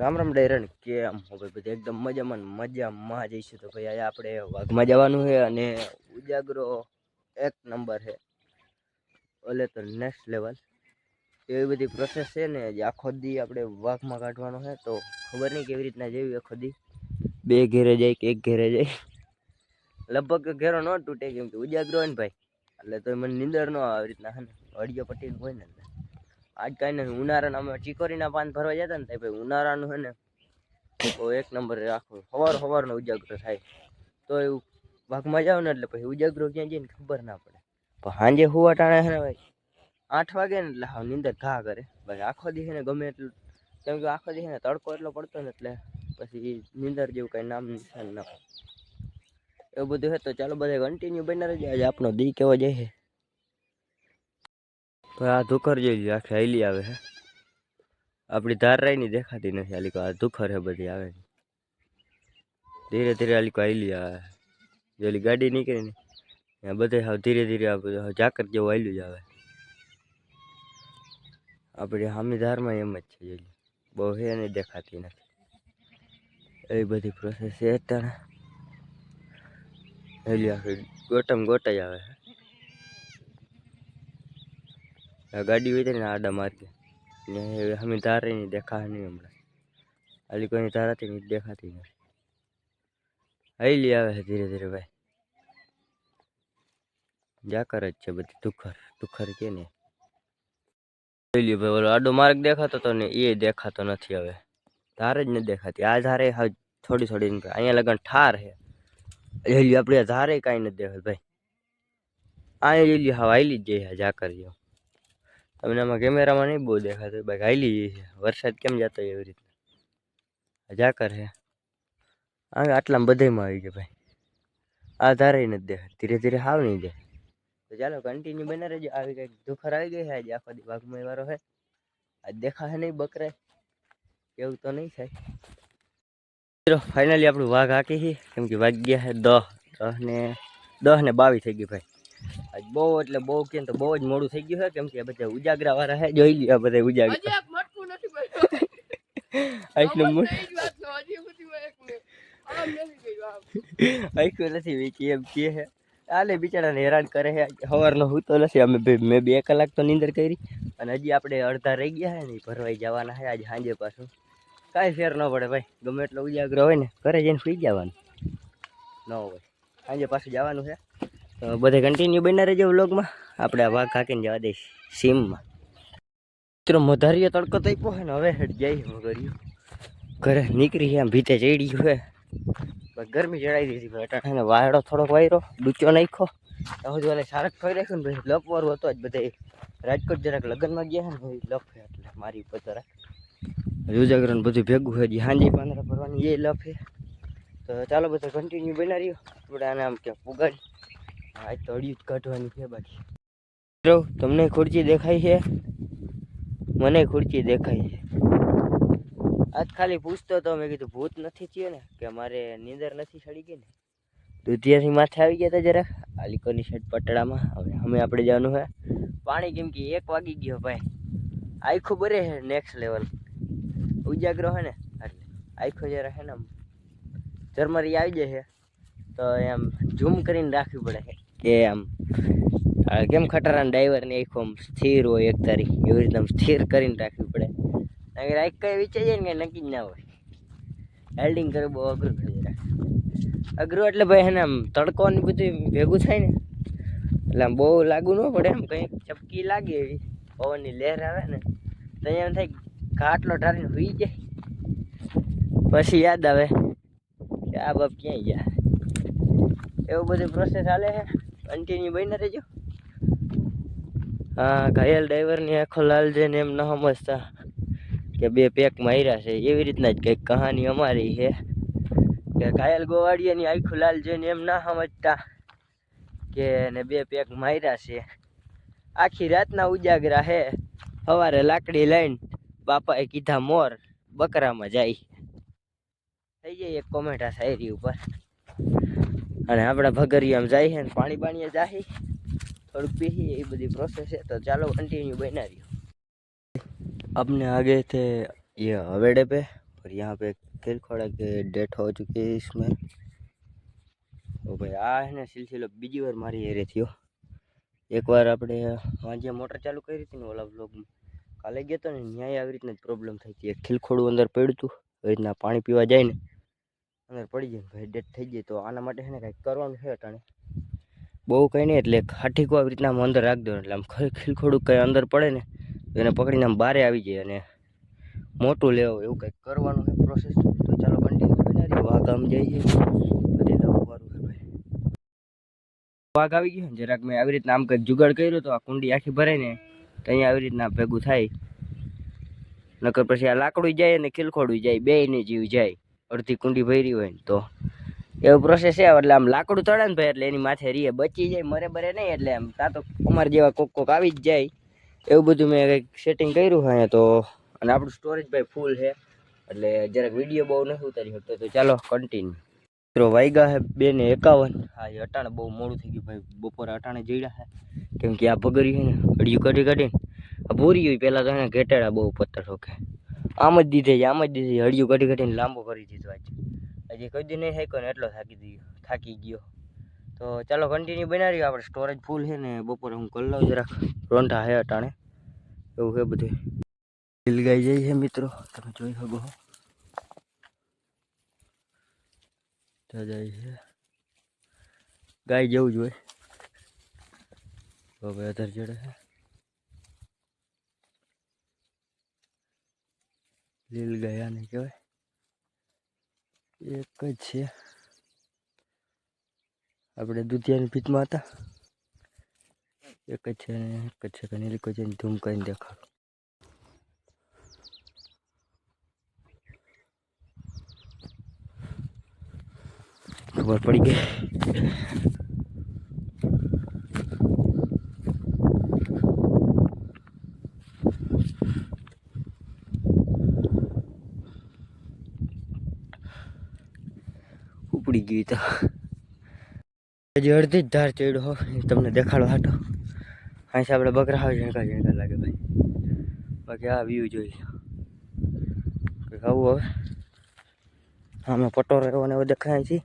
રામ રામ ડાયરન કે આમ હવે બધું એકદમ મજામાં જઈશું. તો ભાઈ આજે આપણે વાઘમાં જવાનું છે અને ઉજાગરો એક નંબર છે, ઓલે તો નેક્સ્ટ લેવલ. એવી બધી પ્રોસેસ છે ને જે આખો દી આપણે વાઘમાં કાઢવાનો છે. તો ખબર નહીં કેવી રીતના જેવી આખો દી બે ઘેરે જાય કે એક ઘેરે જાય, લગભગ ઘેરો ન તૂટે કેમ કે ઉજાગરો હોય ને ભાઈ, એટલે તો મને નીંદર ન આવી રીતના હે ને અડિયો પટ્ટી હોય ને. આજ કાંઈ નહીં, ઉનાળાના અમે ચીકોરીના પાન ભરવા જતા ને ભાઈ, ઉનાળાનું છે ને તો એક નંબર રાખો. સવારનો ઉજાગરો થાય તો એવું વાઘમાં જાવ ને એટલે પછી ઉજાગરો ક્યાં જઈને ખબર ના પડે. પણ સાંજે હુવા ટાણે છે ને ભાઈ 8 વાગે ને એટલે હાવ નીંદર ઘા કરે ભાઈ. આખો દી છે ને ગમે એટલું, કેમ કે આખો દી છે ને તડકો એટલો પડતો ને એટલે પછી નીંદર જેવું કાંઈ નામ નિશાન ના હોય. એવું બધું છે. તો ચાલો બધા કન્ટિન્યુ બની રહેજો. આજે આપણો દી કેવો જાય છે તો આ ધુકર જોઈ લો, આખી હાઈલી આવે છે. આપણી ધાર રાયની દેખાતી નથી, આલી આ ધુખર હે બધી આવે. ધીરે ધીરે આલી હાઈલી આવે. જેલી ગાડી નીકળી ને ત્યાં બધે હાવ ધીરે ધીરે આ બધું ઝાકર જેવું હાલ્યું જ આવે. આપણી હામી ધારમાં એમ જ છે, જેલી બહુ હે નહીં દેખાતી નથી. એવી બધી પ્રોસેસ છે અત્યારે. હેલી આખી ગોટાઈ આવે. આ ગાડી હોય ને આડા માર્ગે ને અમે ધારે નહીં દેખા નહીં હમણાં. આલી કોઈની ધારાથી નહીં દેખાતી નથી. હાઈલી આવે છે ધીરે ધીરે ભાઈ. જાકર જ છે બધી, તુખર કે ને હાઈલી ભાઈ. ઓલો આડો માર્ગ દેખાતો તો ને એ દેખાતો નથી હવે, ધાર જ નથી દેખાતી. આ ધારે થોડી અહીંયા લગન ઠાર છે. હેલી આપણે ધારે કાંઈ નથી દેખાતું ભાઈ. આ જેલી હા હાઈલી જ જાય જાકર જેવું. તમને આમાં કેમેરામાં નહીં બહુ દેખાતું ભાઈ, હાઈલી જાય છે. વરસાદ કેમ જતો એવી રીતના જાકર છે. આટલામાં બધામાં આવી ગયો ભાઈ. આ ધારે નથી દેખાતી, ધીરે ધીરે હાવ નહીં જાય. તો ચાલો કન્ટિન્યુ બને રહેજો. આવી કંઈક ધુખર આવી ગઈ છે આજે. આખો દી વાઘમાં વારો છે. આજ દેખાશે નહીં બકરાય એવું તો નહીં થાય. ફાઇનલી આપણું વાઘ હાકી છે, કેમ કે વાગ્યા છે 10:22 થઈ ગઈ ભાઈ. આજ બહુ એટલે બહુ કેમ તો બહુ જ મોડું થઈ ગયું છે, કેમ કે બધા ઉજાગરા વાળા છે. જોઈ લ્યો બધા ઉજાગરા આખું નથી વીકી એમ કે છે. આલે બિચારાને હેરાન કરે છે. સવારનો હું તો નથી, અમે મેં 2 કલાક તો નીંદર કરી અને હજી આપણે અડધા રહી ગયા છે ને ભરવાઈ જવાના છે આજે સાંજે. પાછું કાંઈ ફેર ન પડે ભાઈ, ગમે એટલો ઉજાગરો હોય ને ઘરે જઈને સુઈ જવાનું ન હોય. સાંજે પાછું જવાનું છે. તો બધે કન્ટિન્યુ બના રહેજો વ્લોગમાં. આપણે આ વાઘ હાકીને જવા દઈશ સીમમાં. મિત્રો મધારીઓ તડકો તપ્યો છે ને હવે હેડ જાય મગરિયું ઘરે નીકળી આમ ભીતે ચડી ગયું છે. ગરમી ચડાવી દીધી ભાઈ. અટાણે વાયડો થોડોક વાયરો ડૂચો નાખ્યો હવે ઓલે સારક ખોઈ રાખ્યું ને ભાઈ. લપવારું હતો જ બધા રાજકોટ જરાક લગ્નમાં ગયા છે ને લફે એટલે મારી ઉપર જરાક ઉજાગરો ને બધું ભેગું છે. હાંજી પાંદડા ભરવાની એ લફે. તો ચાલો બધા કન્ટિન્યુ બના રહ્યો. આપણે આને આમ કે પુગાડી આજ તો અડિયું જ કાઢવાની છે બાકી. તમને ખુરચી દેખાય છે? મને ખુરચી દેખાય છે. આજ ખાલી પૂછતો તો, મેં કીધું ભૂત નથી થયો ને કે મારે નીંદર નથી ચડી ગઈ ને. દુધિયાથી માથે આવી ગયા હતા જરાક આલિકોની સાઈડ પટડામાં. હવે અમે આપણે જવાનું છે પાણી, કેમ કે 1 વાગી ગયો ભાઈ. આખું બરે છે નેક્સ્ટ લેવલ ઉજાગરો છે ને એટલે આખો જરા છે ને આમ ઝરમરી આવી જાય છે. તો એમ ઝૂમ કરીને રાખવી પડે કે આમ કેમ ખટારાના ડ્રાઈવરની આખો આમ સ્થિર હોય એક તારી, એવી રીતે આમ સ્થિર કરીને રાખવી પડે. રાઈક કઈ વિચાર જાય ને નક્કી જ ના હોય. હેલ્ડિંગ કરવું બહુ અઘરું થઈ જાય. અઘરું એટલે ભાઈ છે ને આમ તડકો ને બધું ભેગું થાય ને એટલે આમ બહુ લાગુ ન પડે. એમ કંઈક ચપકી લાગે એવી પવનની લહેર આવે ને તો એમ થાય ઘાટલો ઢારીને સુઈ જાય. પછી યાદ આવે કે આ બાપ ક્યાંય ગયા. એવું બધું પ્રોસેસ હાલે છે. કન્ટિન્યુ બની રહેજો. હા, ઘાયલ ડ્રાઈવરની આખો લાલ જઈને એમ ન સમજતા કે 2 પેક માર્યા છે. એવી રીતના જ કંઈક કહાની અમારી છે કે ઘાયલ ગોવાળિયાની આખું લાલ જોઈને એમ ના સમજતા કે ને 2 પેક માર્યા છે. આખી રાતના ઉજાગરા છે. સવારે લાકડી લઈને બાપાએ કીધા મોર બકરામાં જાય. થઈ જાય એક કોમેન્ટ આ શાયરી ઉપર. અને આપણા ભગરિયામાં જાય છે ને પાણીએ જાય થોડુંક પીએ, એ બધી પ્રોસેસ છે. તો ચાલો કન્ટિન્યુ બના રહ્યો. अपने आगे थे ये हवेड़े पे पर यहाँ पे खिलखोड़ा के डेथ हो चुकी है इसमें। तो भाई आ है ने सिलसिलो बीजी વાર મારી હેરે થયો। એકવાર આપણે વાંજે મોટર ચાલુ કરી હતી ને ઓલા વ્લોગમાં કાલે ગયો તો ને ન્યાય આવી રીતના જ પ્રોબ્લેમ થઈ હતી। એક ખીલખોડું અંદર પડ્યું હતું, એવી રીતના પાણી પીવા જાય ને અંદર પડી જાય ભાઈ ડેથ થઈ જાય। તો આના માટે છે ને કંઈક કરવાનું છે અટાણે, બહુ કંઈ નહીં, એટલે હાઠીકો આવી રીતના આમ અંદર રાખી દો એટલે આમ ખીલખોડું કંઈ અંદર પડે ને એને પકડીને આમ બહાર આવી જાય અને મોટું લેવું એવું કંઈક કરવાનું છે પ્રોસેસ। તો ચાલો કન્ટિન્યુ બનાવી વાઘ આમ જઈએ બધી લાવવાનું છે ભાઈ। વાઘ આવી ગયો જરાક મેં આવી રીતના આમ કંઈક જુગાડ કર્યો તો આ કુંડી આખી ભરાય ને તો અહીંયા આવી રીતના ભેગું થાય, નકર પછી આ લાકડું જાય અને ખીલખોડું જાય, બેયને જીવ જાય। અડધી કુંડી ભરી હોય ને તો એવું પ્રોસેસ છે। એટલે આમ લાકડું તળે ને ભાઈ એટલે એની માથે રીએ બચી જાય, મરે બરે નહીં, એટલે આમ તા તો અમારે જેવા કોક કોક આવી જ જાય એવું બધું મેં કંઈક સેટિંગ કર્યું હોય તો। અને આપણું સ્ટોરેજ ભાઈ ફૂલ છે એટલે જરાક વિડીયો બહુ નથી ઉતારી શકતો। તો ચાલો કન્ટિન્યુ। મિત્રો વાગ્યા છે 2:51। હા એ અટાણે બહુ મોડું થઈ ગયું ભાઈ, બપોરે અટાણે જડ્યા છે કેમ કે આ પગરી છે ને હડિયું કાઢી કાઢીને આ ભૂરી હોય પહેલાં તો એને ઘેટાડા બહુ પથ્થર ઠોકે, આમ જ દીધે હડિયું કાઢી કાઢીને લાંબો કરી દીધો આજ। હજી કઈ દી નહીં થાક્યો ને એટલો થાકી ગયો। તો ચાલો કન્ટિન્યુ બનાવી રહ્યો। આપણે સ્ટોરેજ ફૂલ છે ને બપોરે હું કરી લઉં જરાક રોંઢા છે અટાણે એવું છે બધું। લીલગાઈ જાય છે મિત્રો, તમે જોઈ શકો ત્યાં જાય છે ગાય જેવું જ હોય। તો ભાઈ અધર ચડે છે લીલગાઈ આને કહેવાય, એક જ છે। આપણે દૂધિયાની પીઠમાં હતા એક જ છે ને એક જ છે કે નીલી કોઈ જઈને ધૂમ કરીને દેખાડો। ખબર પડી ગઈ ઉપડી ગઈ તો હજી અડધી જ ધાર ચડ્યો હો તમને દેખાડો હાટો। અહીં આપણે બકરા હોય ઝીણકા ઝીણકા લાગે ભાઈ, બાકી આ વ્યૂ જોઈ લો કંઈક આવું। હવે આમે પટોરો એવો ને એવો દેખાય છે।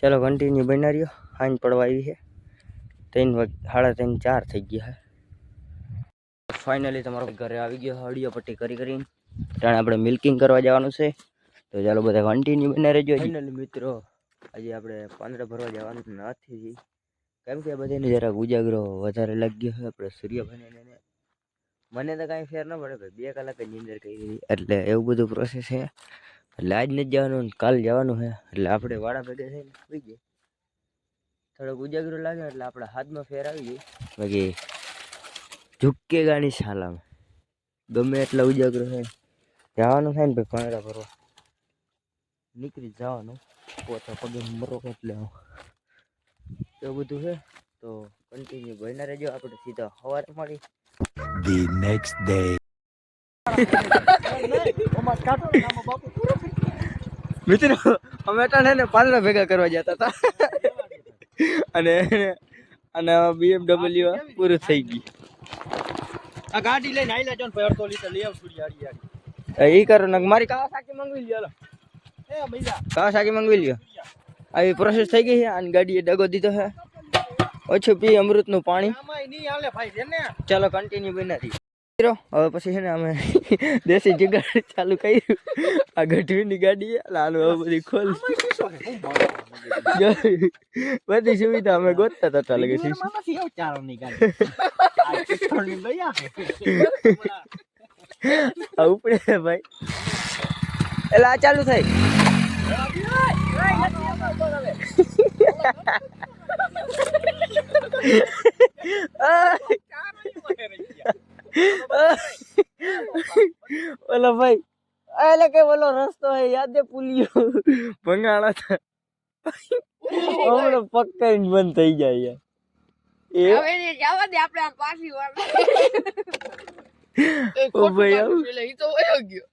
ચાલો કન્ટિન્યુ બના રહ્યો। હાંજ પડવા આવી છે 3 વાગે, 3:30 4 થઈ ગયા છે। ફાઇનલી તમારો ઘરે આવી ગયો હડિયો પટ્ટી કરી કરીને ત્યાં આપણે મિલ્કિંગ કરવા જવાનું છે। તો ચાલો બધા કન્ટિન્યુ બના રહેજો। ફાઇનલી મિત્રો આજે આપણે પાંદડા ભરવા જવાનું નથી કેમ કે બધાને જરાક ઉજાગરો વધારે લાગ્યો છે આપણે સૂર્યભાઈને। મને તો કાંઈ ફેર ન પડે ભાઈ, 2 કલાક જ નીંદર કરી એટલે એવું બધું પ્રોસેસ છે। એટલે આજ નથી જવાનું કાલ જવાનું છે એટલે આપણે વાડા ભેગા થઈને સુઈ જાય, થોડોક ઉજાગરો લાગે એટલે આપણા હાથમાં ફેર આવી જાય। બાકી ઝુકેગા નહીં સાલામાં, ગમે એટલા ઉજાગરો છે જવાનું થાય ને ભાઈ પાંદડા ભરવા નીકળી જવાનું, પોતા પગે મરો એટલે એવું બધું છે। તો કન્ટિન્યુ બના રહેજો, આપણે સીધા સવારે મળી The next day. મિત્રો અમે અટાણે ને પાંદડા ભેગા કરવા જતા હતા અને અને BMW પૂરું થઈ ગયું। આ ગાડી લઈને આઈલા જોન ભાઈ 1.5 લીટર લઈ આવ સુડી આડી એ કરો ને મારી કાવાસાકી મંગવી લ્યો, હાલો એ મૈલા કાવાસાકી મંગવી લ્યો। આવી પ્રોસેસ થઈ ગઈ છે અને ગાડીએ ડગો દીધો છે, ઓછું પી અમૃતનું પાણી। આમાં નહીં હાલે ભાઈ છે ને। ચાલો કન્ટિન્યુ બનાવી હવે પછી છે ને અમે દેશી જુગાડ ચાલુ કર્યું। આ ગઢવીની ગાડી આનું હવે બધી ખોલ બધી સુવિધા અમે ગોતતા હતા લાગે છે। મામાથી આવ ચારોની ગાડી આ કિશોરની લઈ આવે આ ઉપડે ભાઈ એટલે આ ચાલુ થાય ઓલો ભાઈ એટલે કે ઓલો રસ્તો હે યાદ છે પુલિયો ભંગાણા હતા હમણાં પક્કાઈને બંધ થઈ જાય યાર હવે ને જવા દે આપણે આ પાછી વાર ઓ ભાઈ એટલે ઈ તો વયો ગયો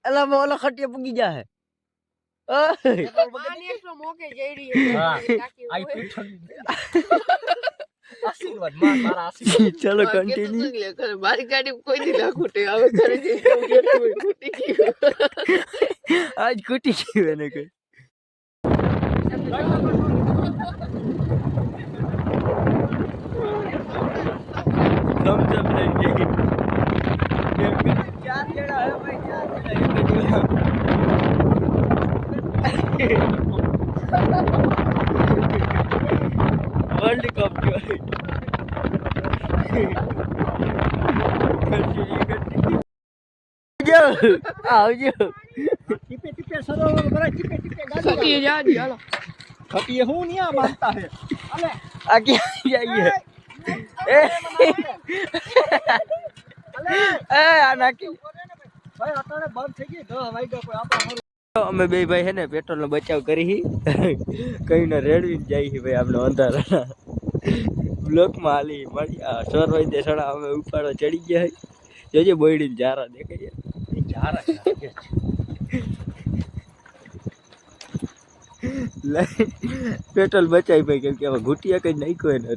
એલા ઓલો ખટિયા પૂગી જાય પાણી એકસો મોકે જઈ રહી હા. છે આઈ પીઠ આશીર્વાદ માં મારા આશીર્વાદ. ચલો આ કેતું કન્ટિન્યુ. શું લે કરે? મારી ગાડી કોઈ દી ના ખૂટે. હવે ઘરે જઈને કેવું કેતું હોય, ખૂટી ગયું. આજ ખૂટી ગયું એને કઈ. થમ્સ અપ લઈ ગઈ. ચાર જણા હે ભાઈ, ચાર જણા વર્લ્ડ કપ આવજો. ટીપે ટીપે સરોવર ભરાય, ટીપે ટીપે ગાડી ખટીએ જાજી, હાલો. ખટીએ હું નહીં આ માનતા હે. અલે આ ક્યાં જઈએ? આ નાખી. ભાઈ અત્યારે બંધ થઈ ગઈ 10 વાગ્યા કોઈ આપણા અમે બે ભાઈ હે ને પેટ્રોલ નો બચાવ કરી કઈ ને રેડવી જાય છે ભાઈ આપણે અંધારા બ્લોક માં હાલી મળી સોર હોય તે સડા અમે ઉપાડો ચડી ગયા જોજે બોયડી જારા દેખાય જારા પેટ્રોલ બચાવી ભાઈ કેમ કે હવે ઘૂંટિયા કઈ નાખ્યો એને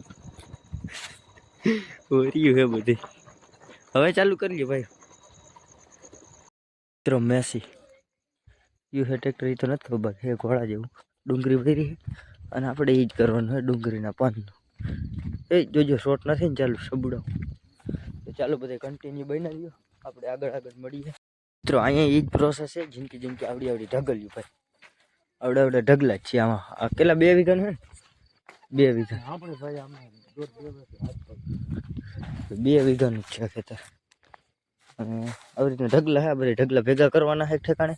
વર્યું હે બધી. હવે ચાલુ કરી લે ભાઈ. મિત્રો મેસી યુ હે ટ્રેક્ટર એ તો નથી ખબર હે ઘોડા જેવું ડુંગળી ભરી અને આપણે એ જ કરવાનું હે ડુંગળીના પાનનું. એ જોજો શોર્ટ નથી ને ચાલુ સબુડાવ તો ચાલો બધા કન્ટિન્યુ બનાવી દો આપણે આગળ મળીએ. મિત્રો અહીંયા એ જ પ્રોસેસ છે જિંદગી આવડી ઢગલ્યું ભાઈ આવડે ઢગલા જ છે આમાં. આ કેટલા 2 વીઘાનું હે ને 2 વીઘા આપણે ભાઈ આમાં 2 વીઘાનું જ છે ખેતર. અને આવી રીતના ઢગલા હે બધા ઢગલા ભેગા કરવાના છે ઠેકાણે.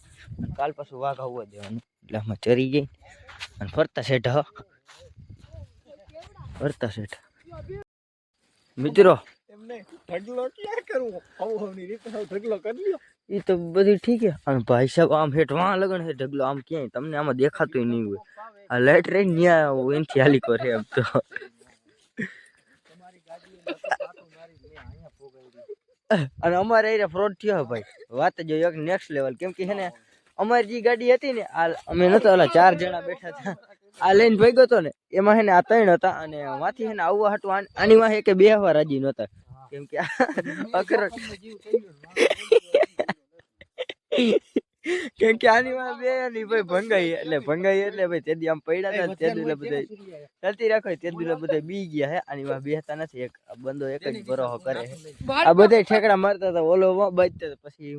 કાલ પાછું વાઘ આવવા દેવાનું એટલે આમાં ચરી ગઈ અને ફરતા શેઠા મિત્રો એમને ઢગલો ક્યાં કરવો હવની રીતે ઢગલો કરી લ્યો. એ તો બધું ઠીક છે અને ભાઈ સાહેબ આમ હેઠ વાં લગન છે ઢગલો આમ ક્યાંય તમને આમાં દેખાતું નહીં હોય. આ લાઈટ રહી ત્યાં એનથી હાલી કરે એમ તો. અને અમારે એ ફ્રોડ થયો ભાઈ વાત જો એક નેક્સ્ટ લેવલ કેમ કે છે ને અમારી જે ગાડી હતી ને આ અમે નતા ઓલા 4 જણા બેઠા હતા આ લઈને ભેગો હતો ને એમાં છે ને આ 3 હતા અને વાથી છે ને આવવા હાટું આની વાહે કે બેહવા રાજી નહોતા કેમ કે અખરોટ કેમ કે આની વાહ બે ની ભાઈ ભંગાઈ એટલે ભાઈ તેદી આમ પડ્યા હતા તેદી બધા ચાલતી રાખો તેદી બધા બી ગયા હે આની વાહ બેહતા નથી. એક બંદો એક જ ભરોહો કરે છે આ બધા ઠેકડા મારતા હતા ઓલો બચતો પછી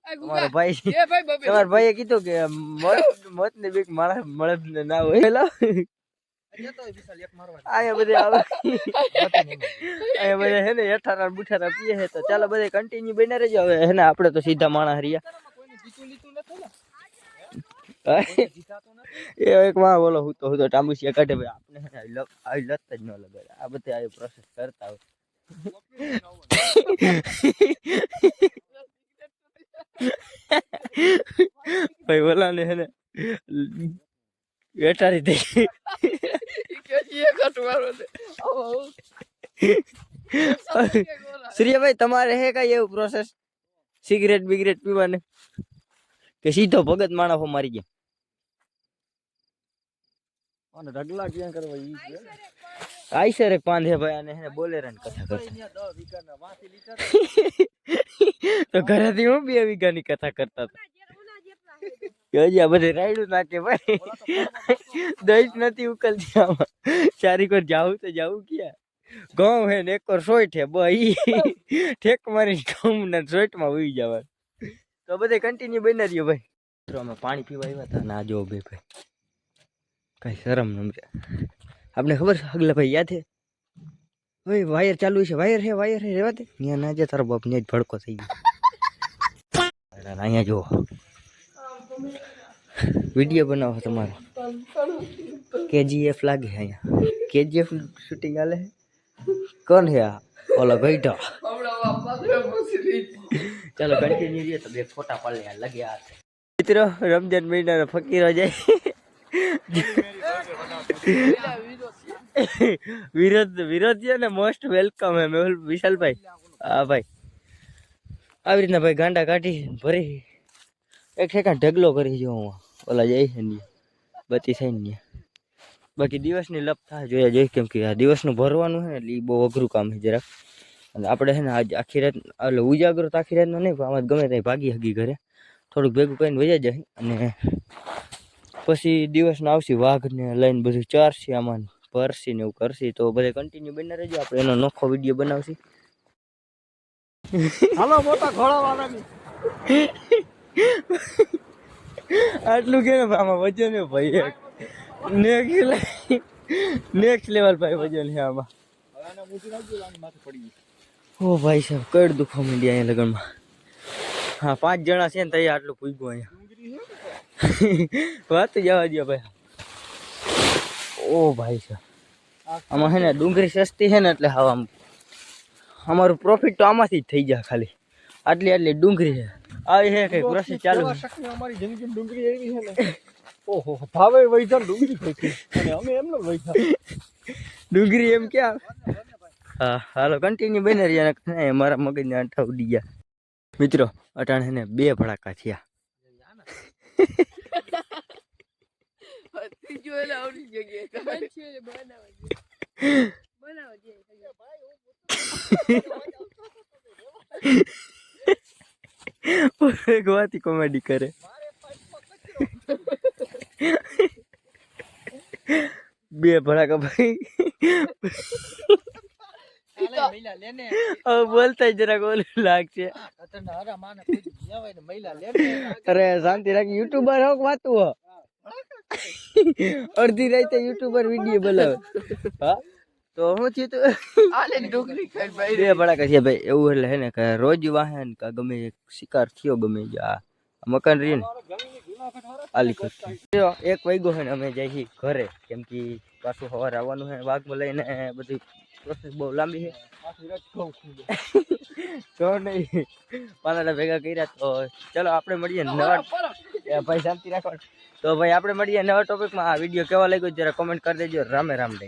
તમારો ભાઈ તમારા ભાઈએ કીધું કે મોત ની બીક માણસ મળે ના હોય હેલો અહીંયા બધા આવે અહીંયા બધા હે ને હેઠારા બુઠારા પીએ છે તો ચાલો બધા કન્ટિન્યુ બના રહેજો. હવે હે ને આપણે તો સીધા માણસ રહ્યા એ એક માં બોલો હું તો ટાંબુસિયા કાઢે ભાઈ આપણે આવી લત જ ન લગાડે આ બધા આવી પ્રોસેસ કરતા હોય. ભાઈ બોલા ને હે ને વેટારી દે સૂર્યભાઈ તમારે હે કઈ એવું પ્રોસેસ સિગરેટ બિગરેટ પીવાને કે સીધો ભગત માણસો મારી ગયા અને ઢગલા ક્યાં કરવા ઈ છે આઈસર એક પાંધે ભાઈ અને એને બોલેરા ની કથા કરતા 10 વીઘાના વાંચી લીધા તો ઘરેથી હું 2 વીઘાની કથા કરતા હતા હજી આ બધે રાયડું નાખે ભાઈ દહીં નથી ઉકલતી આમાં ચારી કોર જાવું તો જાવું ક્યાં ઘઉં હે ને એક કોર સોઈટ હે ભાઈ ઠેક મારી ઘઉં ને સોઈટ માં ઉઈ જવાનું તો બધે કન્ટિન્યુ બની રહ્યો ભાઈ. મિત્રો અમે પાણી પીવા આવ્યા હતા ના જો બે ભાઈ કઈ શરમ ન આપણે ખબર છે આગલા ભાઈ યાદ છે ભાઈ વાયર ચાલુ છે વાયર હે રેવા દે ત્યાં ના જે તારો બાપ ને જ ભડકો થઈ ગયો અહીંયા જુઓ વિડીયો બનાવો તમારો KGF લાગે અહીંયા KGF શૂટિંગ હાલે કોણ હે આ ઓલો ગઈઢો ચાલો કન્ટિન્યુ કરીએ તો બે ફોટા પાડે લગે આ મિત્રો રમજાન મહિનાનો ફકીરો જાય વિરોધ છે ને મોસ્ટ વેલકમ હે મેહુલ વિશાલભાઈ. હા ભાઈ આવી રીતના ભાઈ ગાંડા કાઢી ભરી એક ઠેકાણ ઢગલો કરી જો હું ઓલા જાય છે ને બત્તી થઈને બાકી દિવસની લપ થાય જોઈએ જોઈએ, કેમ કે આ દિવસનું ભરવાનું છે ને એટલે એ બહુ અઘરું કામ છે જરાક. અને આપણે છે ને આજ આખી રાત એટલે ઉજાગરો તો આખી રાતનો નહીં, પણ આમાં ગમે ત્યાં ભાગી હગી ઘરે થોડુંક ભેગું કરીને વયા જાય. અને પછી દિવસના આવશે વાઘને લઈને બધું ચારશે આમાં ભરસી ને એવું કરશે. તો બધે કન્ટિન્યુ બની રહેજો, આપણે એનો નોખો વિડીયો બનાવશું. હાલો મોટા ઘોડા વાળાની આટલું કે આમાં વજન હે ભાઈ, નેક્સ્ટ લેવલ ભાઈ વજન છે આમાં. ઓ ભાઈ સાહેબ કડ દુખવા માંડી અહીંયા લગનમાં. હા 5 જણા છે ને તઈ આટલું પૂગ્યું અહીંયા. વાત જવા દો ભાઈ. ઓ ભાઈ સાહેબ આમાં છે ને ડુંગળી સસ્તી છે ને એટલે હા આમ અમારું પ્રોફિટ તો આમાંથી જ થઈ જાય. ખાલી આટલી આટલી ડુંગળી છે આવી છે કઈ પ્રોસેસ ચાલુ છે. અમારી જિંદગી ડુંગળી એવી છે ને ઓહો ભાવે વૈધા ડુંગળી થઈ અને અમે એમને વૈધા ડુંગળી એમ ક્યાં. હા હાલો કન્ટિન્યુ બને રહ્યા. મારા મગજને આંઠા ઉડી ગયા મિત્રો. અટાણે ને 2 ભડાકા થયા. જોયેલા આવડી જગ્યાએ એક વાતી કોમેડી કરે. 2 ભડાકા ભાઈ હવે બોલતા જરાક ઓલું લાગશે. અરે શાંતિ રાખી, યુટ્યુબર હોક વાતું હો. અડધી રાતે યુટ્યુબર વિડીયો બનાવે. હા તો હું થયું તું આલે ડુંગળી ખાઈ ભાઈ 2 ભડાકા છે ભાઈ. એવું એટલે હે ને કે રોજ વાહન કે ગમે એક શિકાર થયો ગમે આ મકાન રહી ને આલી કરતી. 1 વાગ્યો છે ને અમે જઈએ ઘરે, કેમ કે પાછું સવારે આવવાનું છે વાઘમાં લઈને. બધી પ્રોસેસ બહુ લાંબી છે તો નહીં પાલાડા ભેગા કર્યા. તો ચલો આપણે મળીએ નવા ભાઈ શાંતિ રાખો. તો ભાઈ આપણે મળીએ નવા ટોપિકમાં. આ વિડીયો કેવા લાગ્યો જરા કોમેન્ટ કરી દેજો. રામે રામ દઈ.